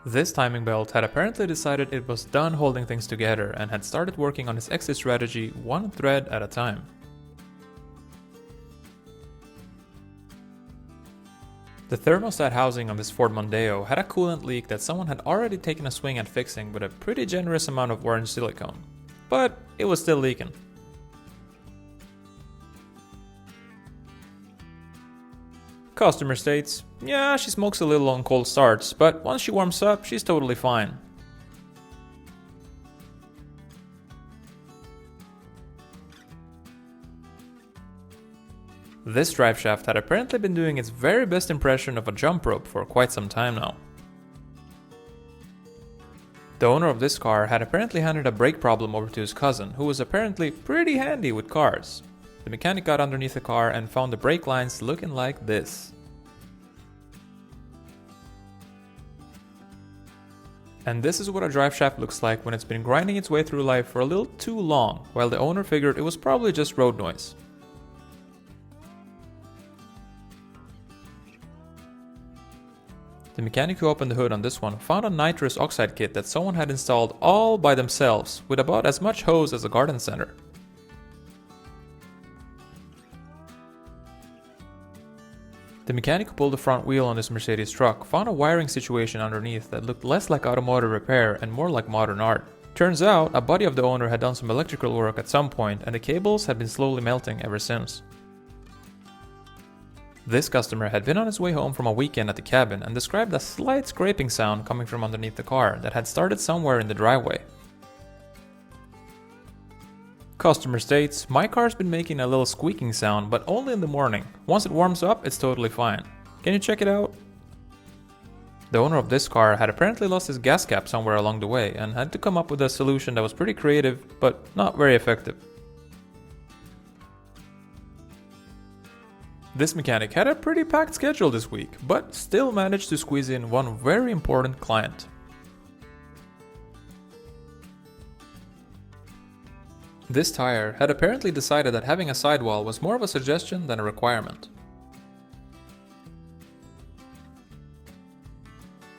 This timing belt had apparently decided it was done holding things together and had started working on its exit strategy one thread at a time. The thermostat housing on this Ford Mondeo had a coolant leak that someone had already taken a swing at fixing with a pretty generous amount of orange silicone. But it was still leaking. Customerstates, yeah, she smokes a little on cold starts, but once she warms up, she's totally fine. This drive shaft had apparently been doing its very best impression of a jump rope for quite some time now. The owner of this car had apparently handed a brake problem over to his cousin, who was apparently pretty handy with cars. The mechanic got underneath the car and found the brake lines looking like this. And this is what a drive shaft looks like when it's been grinding its way through life for a little too long, while the owner figured it was probably just road noise. The mechanic who opened the hood on this one found a nitrous oxide kit that someone had installed all by themselves, with about as much hose as a garden center. The mechanic who pulled the front wheel on this Mercedes truck found a wiring situation underneath that looked less like automotive repair and more like modern art. Turns out, a buddy of the owner had done some electrical work at some point and the cables had been slowly melting ever since. This customer had been on his way home from a weekend at the cabin and described a slight scraping sound coming from underneath the car that had started somewhere in the driveway. Customer states, my car's been making a little squeaking sound, but only in the morning. Once it warms up, it's totally fine. Can you check it out? The owner of this car had apparently lost his gas cap somewhere along the way and had to come up with a solution that was pretty creative, but not very effective. This mechanic had a pretty packed schedule this week, but still managed to squeeze in one very important client. This tire had apparently decided that having a sidewall was more of a suggestion than a requirement.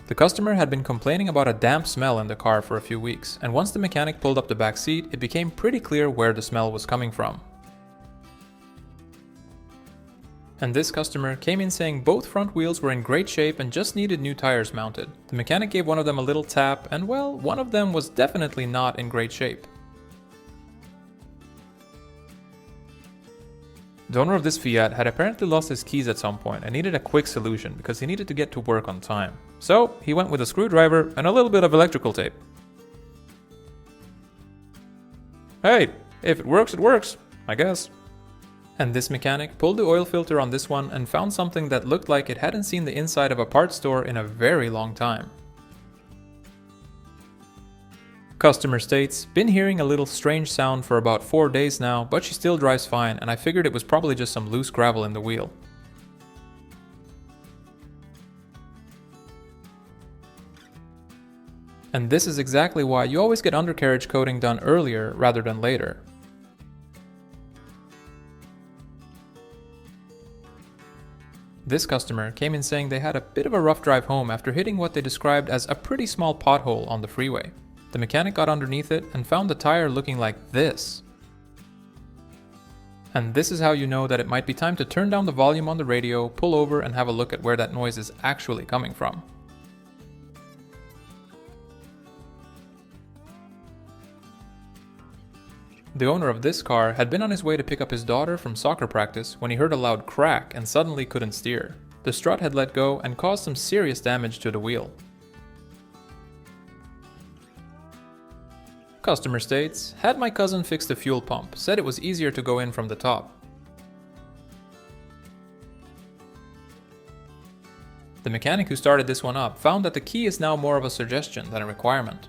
The customer had been complaining about a damp smell in the car for a few weeks, and once the mechanic pulled up the back seat, it became pretty clear where the smell was coming from. And this customer came in saying both front wheels were in great shape and just needed new tires mounted. The mechanic gave one of them a little tap, and well, one of them was definitely not in great shape. The owner of this Fiat had apparently lost his keys at some point and needed a quick solution because he needed to get to work on time. So he went with a screwdriver and a little bit of electrical tape. Hey, if it works, I guess. And this mechanic pulled the oil filter on this one and found something that looked like it hadn't seen the inside of a parts store in a very long time. Customer states, been hearing a little strange sound for about 4 days now, but she still drives fine and I figured it was probably just some loose gravel in the wheel. And this is exactly why you always get undercarriage coating done earlier rather than later. This customer came in saying they had a bit of a rough drive home after hitting what they described as a pretty small pothole on the freeway. The mechanic got underneath it and found the tire looking like this. And this is how you know that it might be time to turn down the volume on the radio, pull over and have a look at where that noise is actually coming from. The owner of this car had been on his way to pick up his daughter from soccer practice when he heard a loud crack and suddenly couldn't steer. The strut had let go and caused some serious damage to the wheel. Customer states, had my cousin fix the fuel pump, said it was easier to go in from the top. The mechanic who started this one up found that the key is now more of a suggestion than a requirement.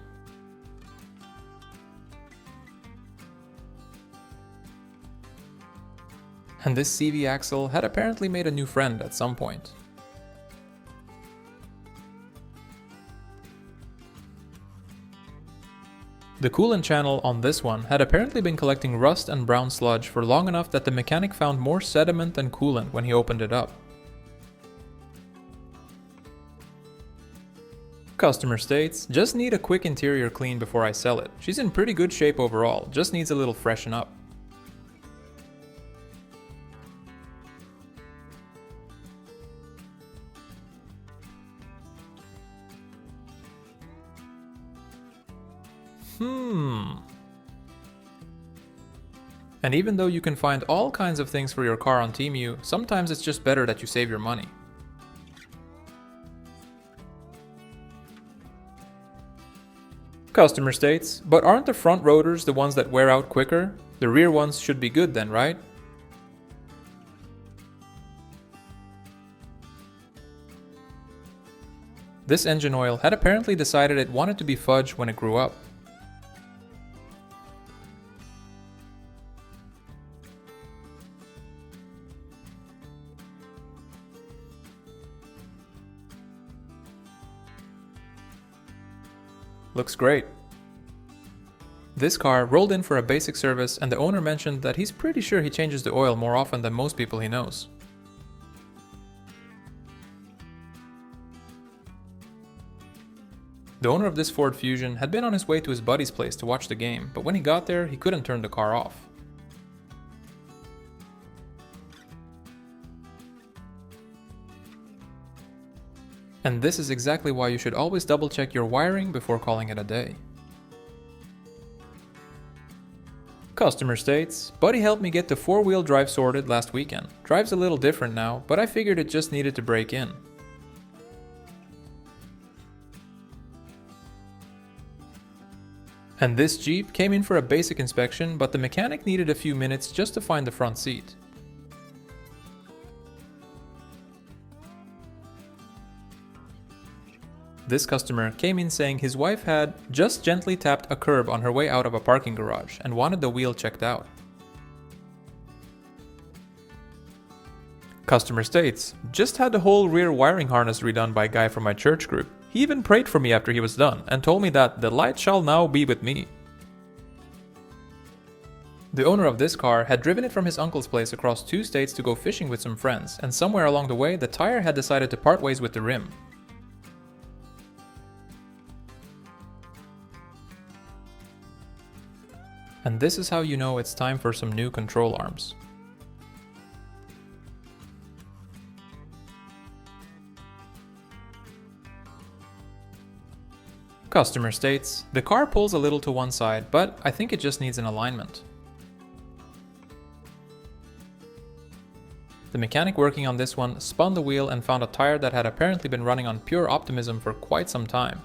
And this CV axle had apparently made a new friend at some point. The coolant channel on this one had apparently been collecting rust and brown sludge for long enough that the mechanic found more sediment than coolant when he opened it up. Customer states, just need a quick interior clean before I sell it. She's in pretty good shape overall, just needs a little freshen up. And even though you can find all kinds of things for your car on Temu, sometimes it's just better that you save your money. Customer states, but aren't the front rotors the ones that wear out quicker? The rear ones should be good then, right? This engine oil had apparently decided it wanted to be fudge when it grew up. Looks great. This car rolled in for a basic service and the owner mentioned that he's pretty sure he changes the oil more often than most people he knows. The owner of this Ford Fusion had been on his way to his buddy's place to watch the game, but when he got there, he couldn't turn the car off. And this is exactly why you should always double check your wiring before calling it a day. Customer states, buddy helped me get the 4-wheel drive sorted last weekend. Drives a little different now, but I figured it just needed to break in. And this Jeep came in for a basic inspection, but the mechanic needed a few minutes just to find the front seat. This customer came in saying his wife had just gently tapped a curb on her way out of a parking garage and wanted the wheel checked out. Customer states, just had the whole rear wiring harness redone by a guy from my church group. He even prayed for me after he was done and told me that the light shall now be with me. The owner of this car had driven it from his uncle's place across 2 states to go fishing with some friends, and somewhere along the way the tire had decided to part ways with the rim. And this is how you know it's time for some new control arms. Customer states, the car pulls a little to one side, but I think it just needs an alignment. The mechanic working on this one spun the wheel and found a tire that had apparently been running on pure optimism for quite some time.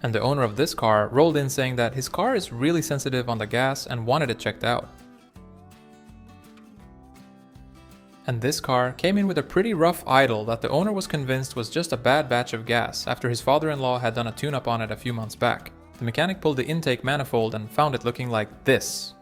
And the owner of this car rolled in saying that his car is really sensitive on the gas and wanted it checked out. And this car came in with a pretty rough idle that the owner was convinced was just a bad batch of gas after his father-in-law had done a tune-up on it a few months back. The mechanic pulled the intake manifold and found it looking like this.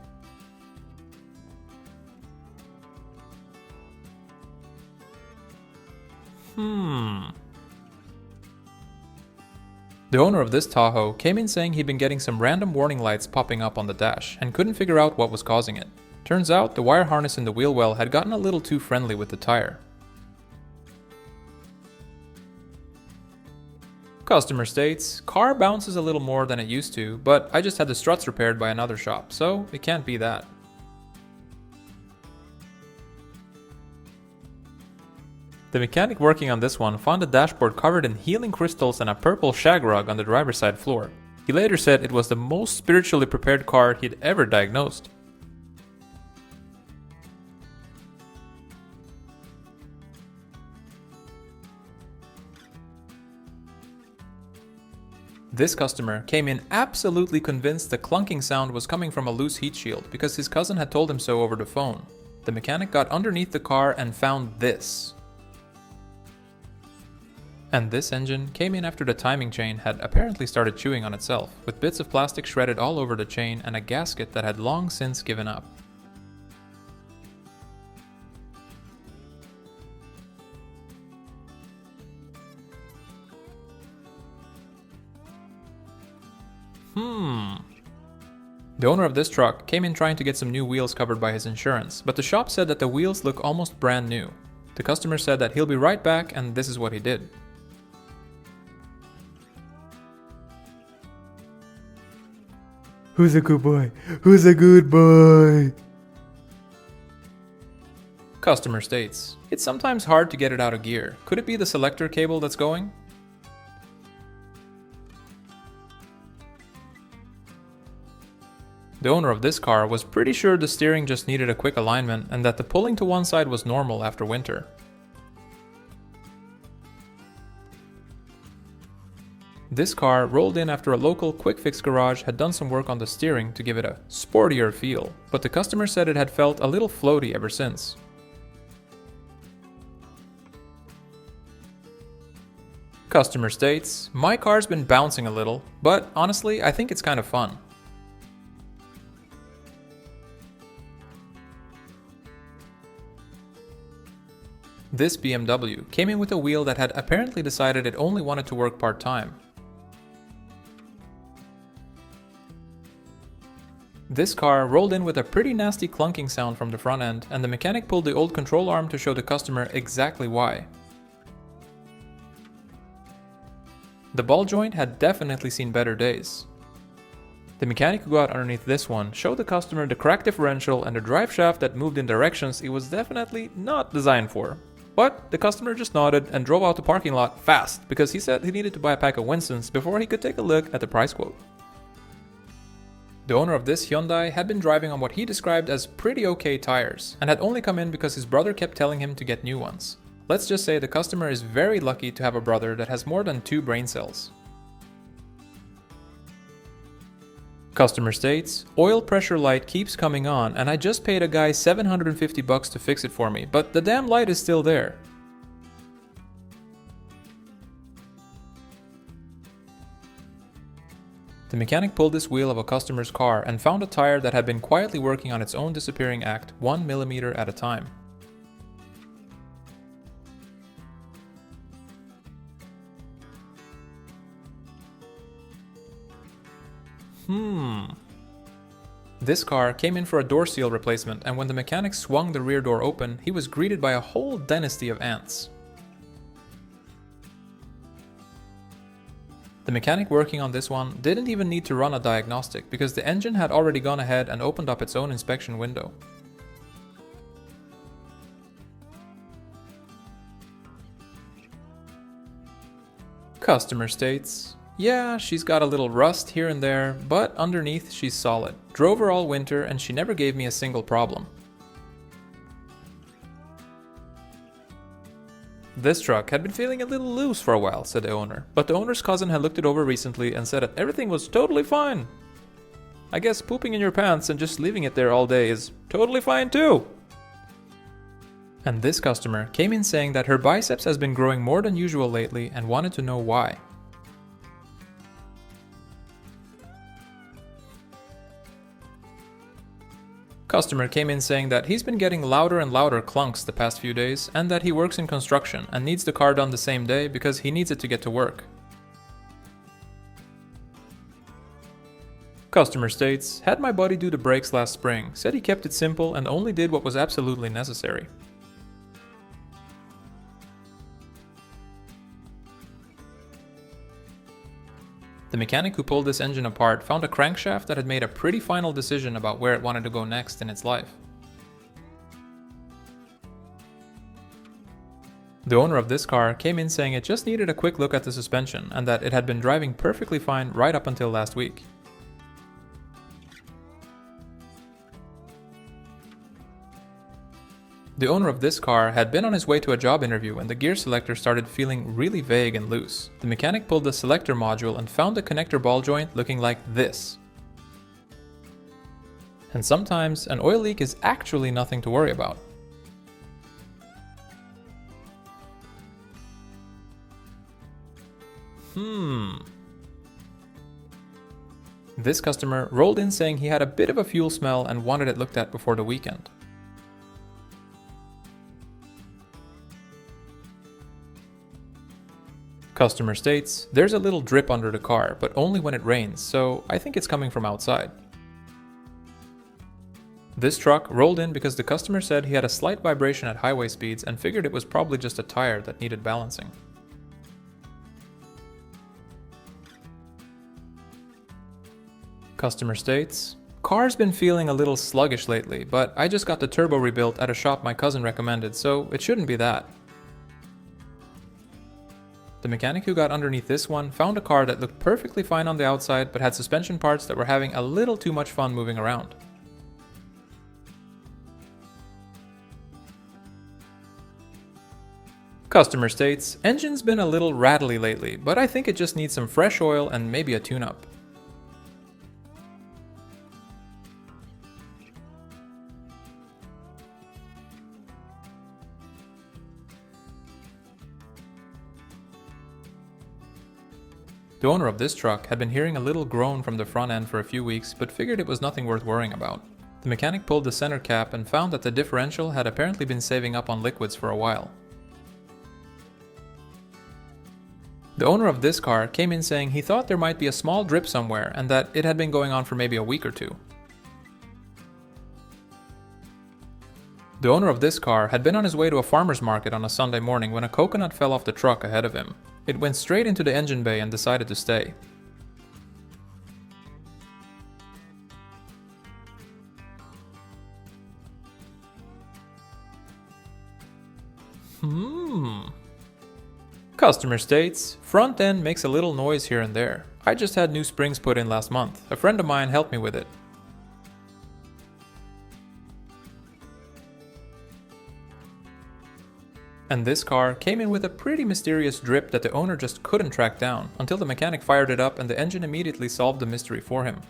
The owner of this Tahoe came in saying he'd been getting some random warning lights popping up on the dash and couldn't figure out what was causing it. Turns out the wire harness in the wheel well had gotten a little too friendly with the tire. Customer states, car bounces a little more than it used to, but I just had the struts repaired by another shop, so it can't be that. The mechanic working on this one found the dashboard covered in healing crystals and a purple shag rug on the driver's side floor. He later said it was the most spiritually prepared car he'd ever diagnosed. This customer came in absolutely convinced the clunking sound was coming from a loose heat shield because his cousin had told him so over the phone. The mechanic got underneath the car and found this. And this engine came in after the timing chain had apparently started chewing on itself, with bits of plastic shredded all over the chain and a gasket that had long since given up. The owner of this truck came in trying to get some new wheels covered by his insurance, but the shop said that the wheels look almost brand new. The customer said that he'll be right back, and this is what he did. Who's a good boy? Who's a good boy? Customer states, it's sometimes hard to get it out of gear. Could it be the selector cable that's going? The owner of this car was pretty sure the steering just needed a quick alignment and that the pulling to one side was normal after winter. This car rolled in after a local quick fix garage had done some work on the steering to give it a sportier feel, but the customer said it had felt a little floaty ever since. Customer states, my car's been bouncing a little, but honestly I think it's kind of fun. This BMW came in with a wheel that had apparently decided it only wanted to work part-time. This car rolled in with a pretty nasty clunking sound from the front end, and the mechanic pulled the old control arm to show the customer exactly why. The ball joint had definitely seen better days. The mechanic who got underneath this one showed the customer the cracked differential and the drive shaft that moved in directions it was definitely not designed for. But the customer just nodded and drove out the parking lot fast because he said he needed to buy a pack of Winstons before he could take a look at the price quote. The owner of this Hyundai had been driving on what he described as pretty okay tires and had only come in because his brother kept telling him to get new ones. Let's just say the customer is very lucky to have a brother that has more than 2 brain cells. Customer states, oil pressure light keeps coming on and I just paid a guy $750 to fix it for me, but the damn light is still there. The mechanic pulled this wheel of a customer's car and found a tire that had been quietly working on its own disappearing act 1 millimeter at a time. This car came in for a door seal replacement, and when the mechanic swung the rear door open, he was greeted by a whole dynasty of ants. The mechanic working on this one didn't even need to run a diagnostic because the engine had already gone ahead and opened up its own inspection window. Customer states, yeah, she's got a little rust here and there, but underneath she's solid. Drove her all winter and she never gave me a single problem. This truck had been feeling a little loose for a while, said the owner, but the owner's cousin had looked it over recently and said that everything was totally fine. I guess pooping in your pants and just leaving it there all day is totally fine too. And this customer came in saying that her biceps has been growing more than usual lately and wanted to know why. Customer came in saying that he's been getting louder and louder clunks the past few days and that he works in construction and needs the car done the same day because he needs it to get to work. Customer states, had my buddy do the brakes last spring, said he kept it simple and only did what was absolutely necessary. The mechanic who pulled this engine apart found a crankshaft that had made a pretty final decision about where it wanted to go next in its life. The owner of this car came in saying it just needed a quick look at the suspension and that it had been driving perfectly fine right up until last week. The owner of this car had been on his way to a job interview when the gear selector started feeling really vague and loose. The mechanic pulled the selector module and found the connector ball joint looking like this. And sometimes an oil leak is actually nothing to worry about. This customer rolled in saying he had a bit of a fuel smell and wanted it looked at before the weekend. Customer states, there's a little drip under the car, but only when it rains, so I think it's coming from outside. This truck rolled in because the customer said he had a slight vibration at highway speeds and figured it was probably just a tire that needed balancing. Customer states, "Car's been feeling a little sluggish lately, but I just got the turbo rebuilt at a shop my cousin recommended, so it shouldn't be that." The mechanic who got underneath this one found a car that looked perfectly fine on the outside but had suspension parts that were having a little too much fun moving around. Customer states, "Engine's been a little rattly lately, but I think it just needs some fresh oil and maybe a tune-up." The owner of this truck had been hearing a little groan from the front end for a few weeks, but figured it was nothing worth worrying about. The mechanic pulled the center cap and found that the differential had apparently been saving up on liquids for a while. The owner of this car came in saying he thought there might be a small drip somewhere and that it had been going on for maybe a week or two. The owner of this car had been on his way to a farmer's market on a Sunday morning when a coconut fell off the truck ahead of him. It went straight into the engine bay and decided to stay. Customer states, "Front end makes a little noise here and there. I just had new springs put in last month. A friend of mine helped me with it." And this car came in with a pretty mysterious drip that the owner just couldn't track down, until the mechanic fired it up and the engine immediately solved the mystery for him.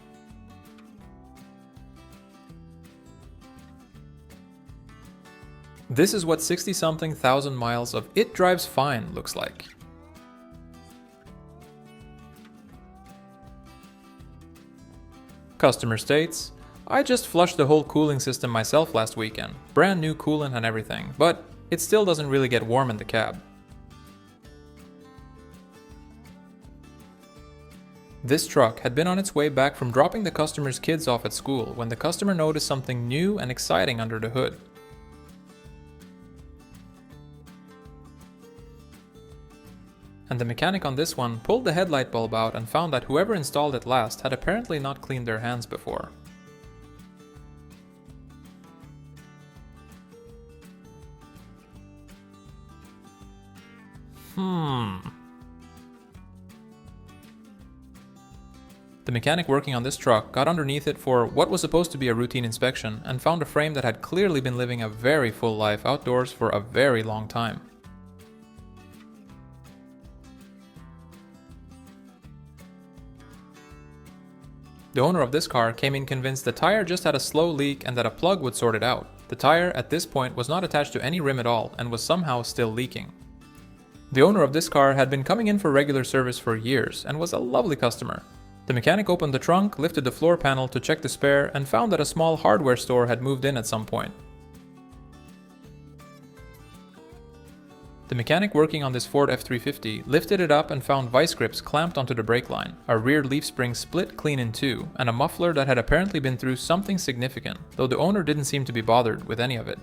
This is what 60-something thousand miles of "it drives fine" looks like. Customer states, "I just flushed the whole cooling system myself last weekend, brand new coolant and everything, but it still doesn't really get warm in the cab." This truck had been on its way back from dropping the customer's kids off at school when the customer noticed something new and exciting under the hood. And the mechanic on this one pulled the headlight bulb out and found that whoever installed it last had apparently not cleaned their hands before. The mechanic working on this truck got underneath it for what was supposed to be a routine inspection and found a frame that had clearly been living a very full life outdoors for a very long time. The owner of this car came in convinced the tire just had a slow leak and that a plug would sort it out. The tire at this point was not attached to any rim at all and was somehow still leaking. The owner of this car had been coming in for regular service for years and was a lovely customer. The mechanic opened the trunk, lifted the floor panel to check the spare, and found that a small hardware store had moved in at some point. The mechanic working on this Ford F350 lifted it up and found vice grips clamped onto the brake line, a rear leaf spring split clean in two, and a muffler that had apparently been through something significant, though the owner didn't seem to be bothered with any of it.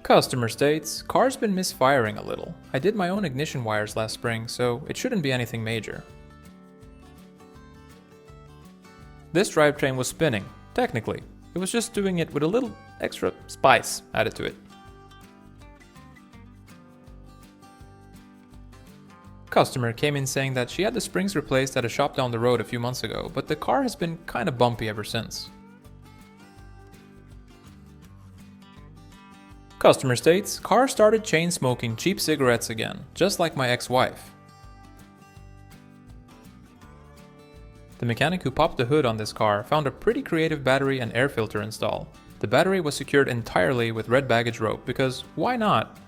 Customer states, "Car's been misfiring a little. I did my own ignition wires last spring, so it shouldn't be anything major." This drivetrain was spinning, technically. It was just doing it with a little extra spice added to it. Customer came in saying that she had the springs replaced at a shop down the road a few months ago, but the car has been kinda bumpy ever since. Customer states, "Car started chain smoking cheap cigarettes again, just like my ex-wife." The mechanic who popped the hood on this car found a pretty creative battery and air filter install. The battery was secured entirely with red baggage rope because why not?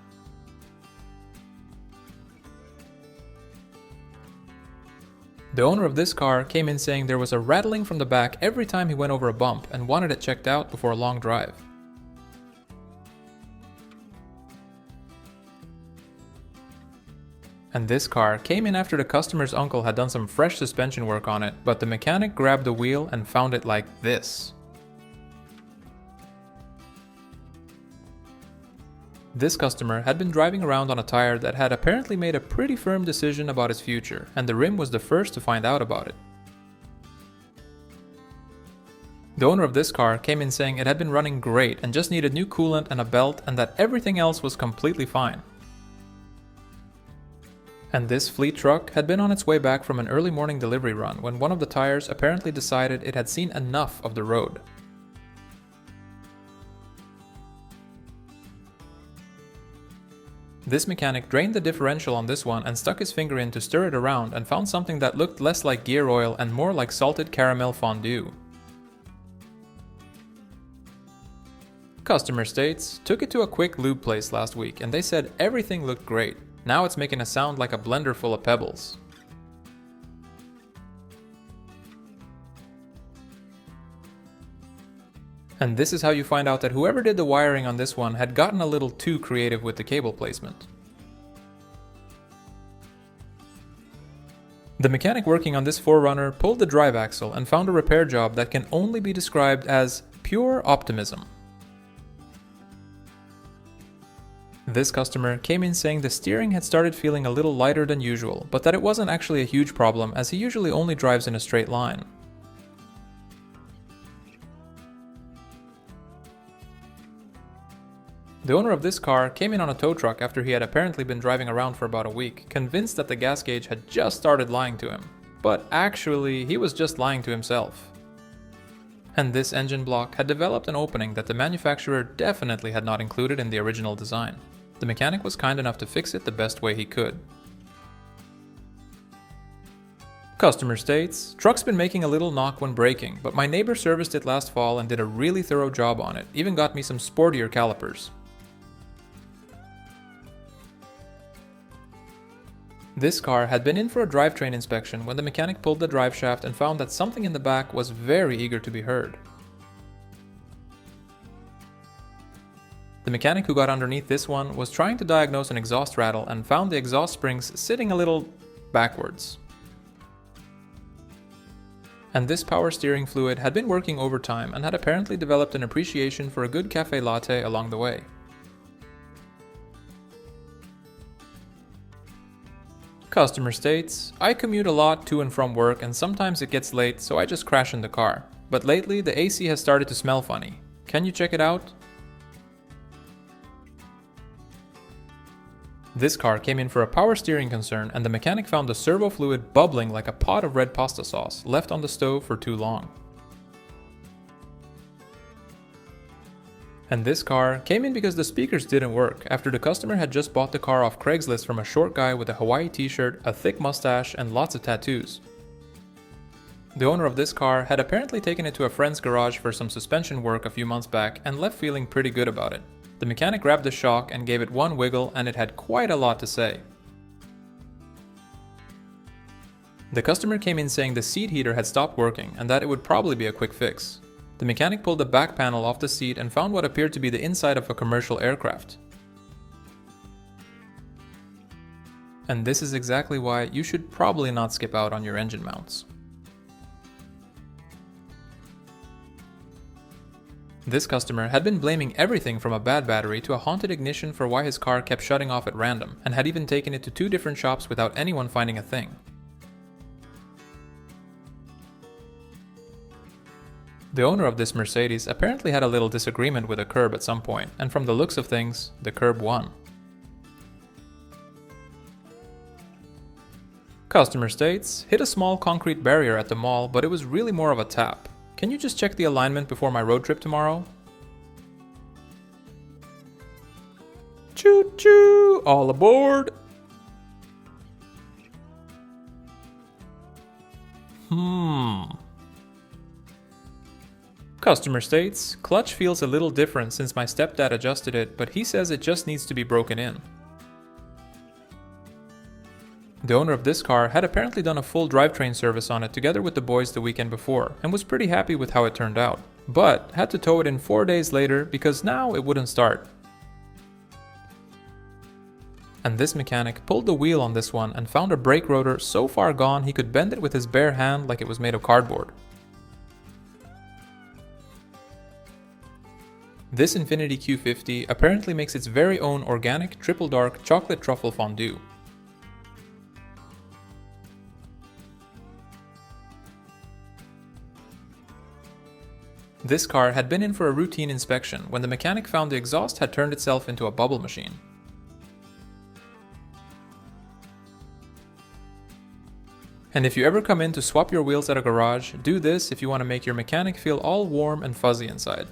The owner of this car came in saying there was a rattling from the back every time he went over a bump and wanted it checked out before a long drive. And this car came in after the customer's uncle had done some fresh suspension work on it, but the mechanic grabbed the wheel and found it like this. This customer had been driving around on a tire that had apparently made a pretty firm decision about its future, and the rim was the first to find out about it. The owner of this car came in saying it had been running great and just needed new coolant and a belt, and that everything else was completely fine. And this fleet truck had been on its way back from an early morning delivery run when one of the tires apparently decided it had seen enough of the road. This mechanic drained the differential on this one and stuck his finger in to stir it around and found something that looked less like gear oil and more like salted caramel fondue. Customerstates took it to a quick lube place last week and they said everything looked great. Now it's making a sound like a blender full of pebbles. And this is how you find out that whoever did the wiring on this one had gotten a little too creative with the cable placement. The mechanic working on this 4Runner pulled the drive axle and found a repair job that can only be described as pure optimism. This customer came in saying the steering had started feeling a little lighter than usual, but that it wasn't actually a huge problem as he usually only drives in a straight line. The owner of this car came in on a tow truck after he had apparently been driving around for about a week, convinced that the gas gauge had just started lying to him. But actually, he was just lying to himself. And this engine block had developed an opening that the manufacturer definitely had not included in the original design. The mechanic was kind enough to fix it the best way he could. Customer states, truck's been making a little knock when braking, but my neighbor serviced it last fall and did a really thorough job on it, even got me some sportier calipers. This car had been in for a drivetrain inspection when the mechanic pulled the drive shaft and found that something in the back was very eager to be heard. The mechanic who got underneath this one was trying to diagnose an exhaust rattle and found the exhaust springs sitting a little backwards. And this power steering fluid had been working overtime and had apparently developed an appreciation for a good cafe latte along the way. Customer states, I commute a lot to and from work and sometimes it gets late, so I just crash in the car. But lately the AC has started to smell funny. Can you check it out? This car came in for a power steering concern and the mechanic found the servo fluid bubbling like a pot of red pasta sauce left on the stove for too long. And this car came in because the speakers didn't work after the customer had just bought the car off Craigslist from a short guy with a Hawaii t-shirt, a thick mustache, and lots of tattoos. The owner of this car had apparently taken it to a friend's garage for some suspension work a few months back and left feeling pretty good about it. The mechanic grabbed the shock and gave it one wiggle and it had quite a lot to say. The customer came in saying the seat heater had stopped working and that it would probably be a quick fix. The mechanic pulled the back panel off the seat and found what appeared to be the inside of a commercial aircraft. And this is exactly why you should probably not skip out on your engine mounts. This customer had been blaming everything from a bad battery to a haunted ignition for why his car kept shutting off at random, and had even taken it to 2 different shops without anyone finding a thing. The owner of this Mercedes apparently had a little disagreement with a curb at some point, and from the looks of things, the curb won. Customer states, hit a small concrete barrier at the mall, but it was really more of a tap. Can you just check the alignment before my road trip tomorrow? Choo choo! All aboard! Customer states, clutch feels a little different since my stepdad adjusted it, but he says it just needs to be broken in. The owner of this car had apparently done a full drivetrain service on it together with the boys the weekend before, and was pretty happy with how it turned out, but had to tow it in 4 days later because now it wouldn't start. And this mechanic pulled the wheel on this one and found a brake rotor so far gone he could bend it with his bare hand like it was made of cardboard. This Infiniti Q50 apparently makes its very own organic triple dark chocolate truffle fondue. This car had been in for a routine inspection when the mechanic found the exhaust had turned itself into a bubble machine. And if you ever come in to swap your wheels at a garage, do this if you want to make your mechanic feel all warm and fuzzy inside.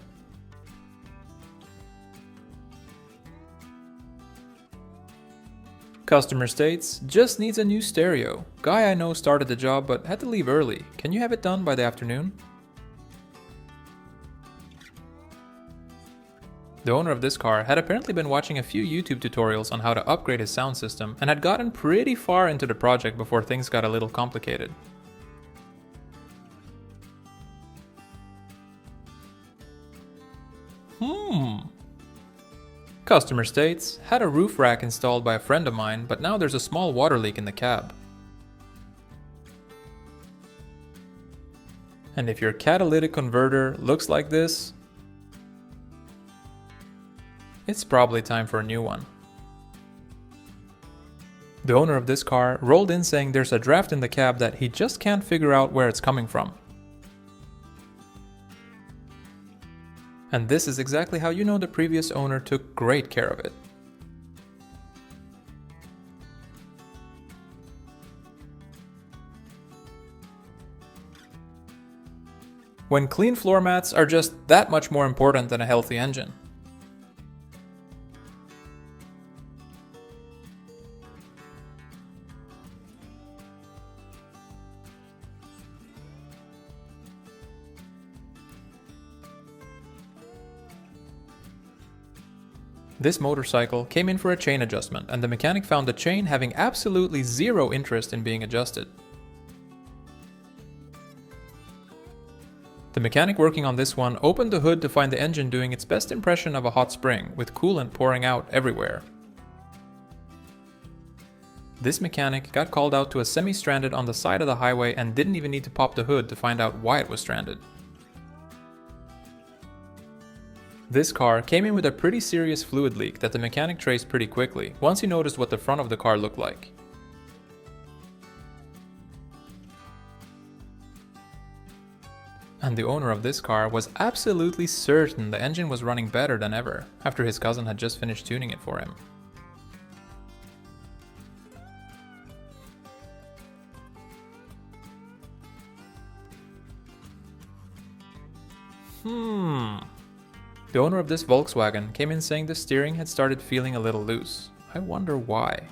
Customerstates just needs a new stereo. Guy I know started the job but had to leave early. Can you have it done by the afternoon? The owner of this car had apparently been watching a few YouTube tutorials on how to upgrade his sound system and had gotten pretty far into the project before things got a little complicated. Customerstates had a roof rack installed by a friend of mine, but now there's a small water leak in the cab. And if your catalytic converter looks like this, it's probably time for a new one. The owner of this car rolled in saying there's a draft in the cab that he just can't figure out where it's coming from. And this is exactly how you know the previous owner took great care of it. When clean floor mats are just that much more important than a healthy engine. This motorcycle came in for a chain adjustment, and the mechanic found the chain having absolutely zero interest in being adjusted. The mechanic working on this one opened the hood to find the engine doing its best impression of a hot spring, with coolant pouring out everywhere. This mechanic got called out to a semi-stranded on the side of the highway and didn't even need to pop the hood to find out why it was stranded. This car came in with a pretty serious fluid leak that the mechanic traced pretty quickly, once he noticed what the front of the car looked like. And the owner of this car was absolutely certain the engine was running better than ever, after his cousin had just finished tuning it for him. The owner of this Volkswagen came in saying the steering had started feeling a little loose. I wonder why.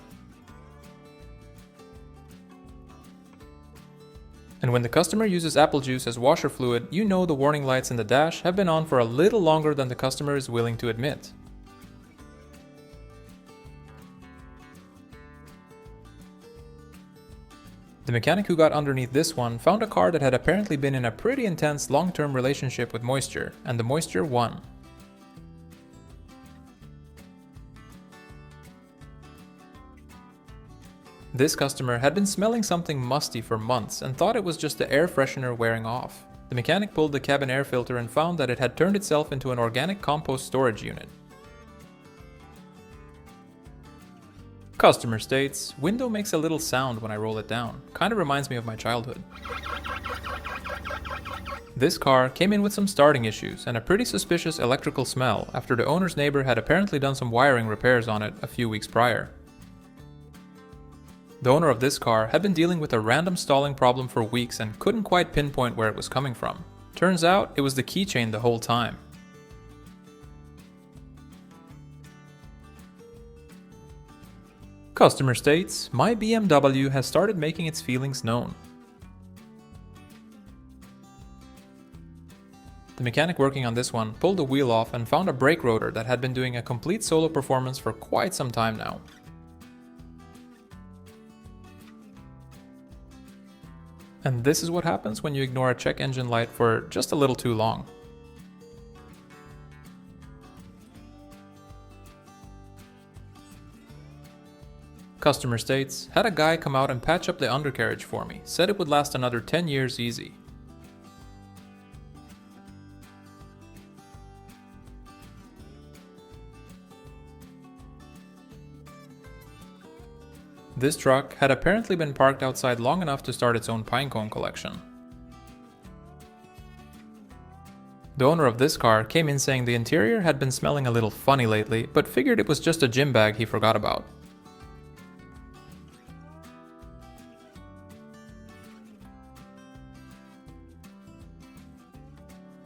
And when the customer uses apple juice as washer fluid, you know the warning lights in the dash have been on for a little longer than the customer is willing to admit. The mechanic who got underneath this one found a car that had apparently been in a pretty intense long-term relationship with moisture, and the moisture won. This customer had been smelling something musty for months and thought it was just the air freshener wearing off. The mechanic pulled the cabin air filter and found that it had turned itself into an organic compost storage unit. Customer states, window makes a little sound when I roll it down. Kinda reminds me of my childhood. This car came in with some starting issues and a pretty suspicious electrical smell after the owner's neighbor had apparently done some wiring repairs on it a few weeks prior. The owner of this car had been dealing with a random stalling problem for weeks and couldn't quite pinpoint where it was coming from. Turns out it was the keychain the whole time. Customer states, my BMW has started making its feelings known. The mechanic working on this one pulled the wheel off and found a brake rotor that had been doing a complete solo performance for quite some time now. And this is what happens when you ignore a check engine light for just a little too long. Customerstates had a guy come out and patch up the undercarriage for me, said it would last another 10 years easy. This truck had apparently been parked outside long enough to start its own pinecone collection. The owner of this car came in saying the interior had been smelling a little funny lately, but figured it was just a gym bag he forgot about.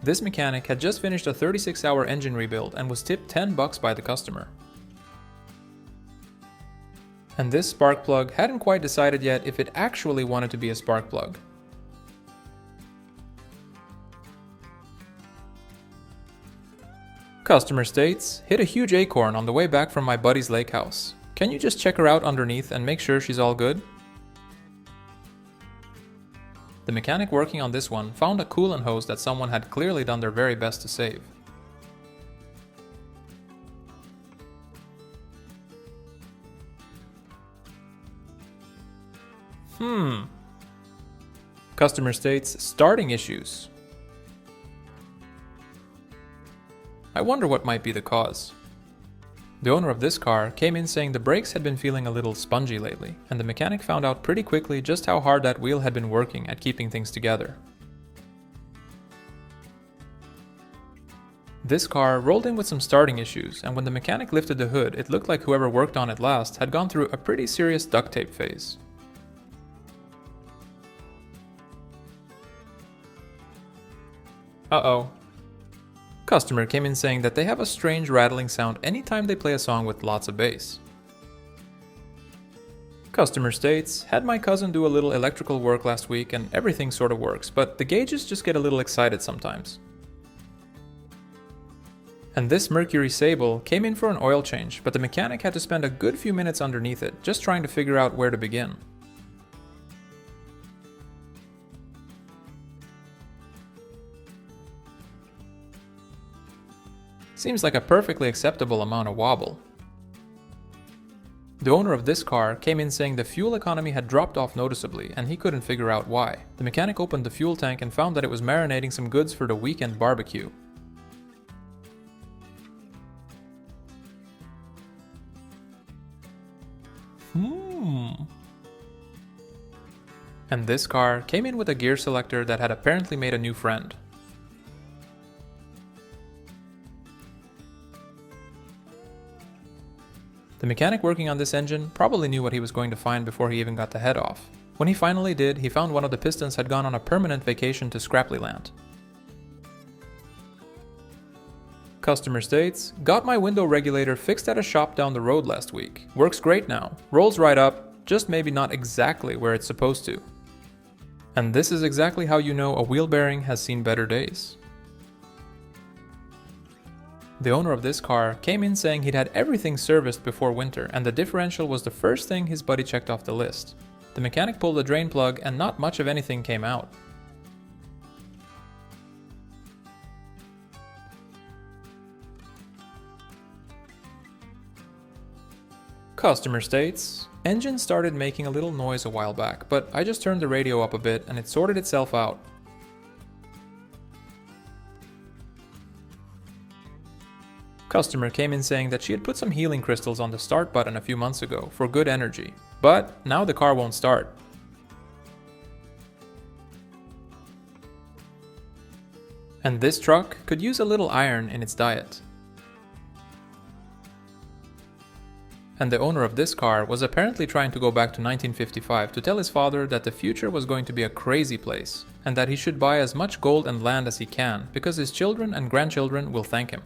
This mechanic had just finished a 36-hour engine rebuild and was tipped $10 by the customer. And this spark plug hadn't quite decided yet if it actually wanted to be a spark plug. Customerstates hit a huge acorn on the way back from my buddy's lake house. Can you just check her out underneath and make sure she's all good? The mechanic working on this one found a coolant hose that someone had clearly done their very best to save. Customerstates starting issues. I wonder what might be the cause. The owner of this car came in saying the brakes had been feeling a little spongy lately, and the mechanic found out pretty quickly just how hard that wheel had been working at keeping things together. This car rolled in with some starting issues, and when the mechanic lifted the hood, it looked like whoever worked on it last had gone through a pretty serious duct tape phase. Uh-oh. Customer came in saying that they have a strange rattling sound anytime they play a song with lots of bass. Customerstates had my cousin do a little electrical work last week and everything sort of works, but the gauges just get a little excited sometimes. And this Mercury Sable came in for an oil change, but the mechanic had to spend a good few minutes underneath it, just trying to figure out where to begin. Seems like a perfectly acceptable amount of wobble. The owner of this car came in saying the fuel economy had dropped off noticeably and he couldn't figure out why. The mechanic opened the fuel tank and found that it was marinating some goods for the weekend barbecue. And this car came in with a gear selector that had apparently made a new friend. The mechanic working on this engine probably knew what he was going to find before he even got the head off. When he finally did, he found one of the pistons had gone on a permanent vacation to Scrappyland. Customerstates got my window regulator fixed at a shop down the road last week. Works great now. Rolls right up, just maybe not exactly where it's supposed to. And this is exactly how you know a wheel bearing has seen better days. The owner of this car came in saying he'd had everything serviced before winter and the differential was the first thing his buddy checked off the list. The mechanic pulled the drain plug and not much of anything came out. Customerstates, engine started making a little noise a while back, but I just turned the radio up a bit and it sorted itself out. Customer came in saying that she had put some healing crystals on the start button a few months ago for good energy, but now the car won't start. And this truck could use a little iron in its diet. And the owner of this car was apparently trying to go back to 1955 to tell his father that the future was going to be a crazy place, and that he should buy as much gold and land as he can because his children and grandchildren will thank him.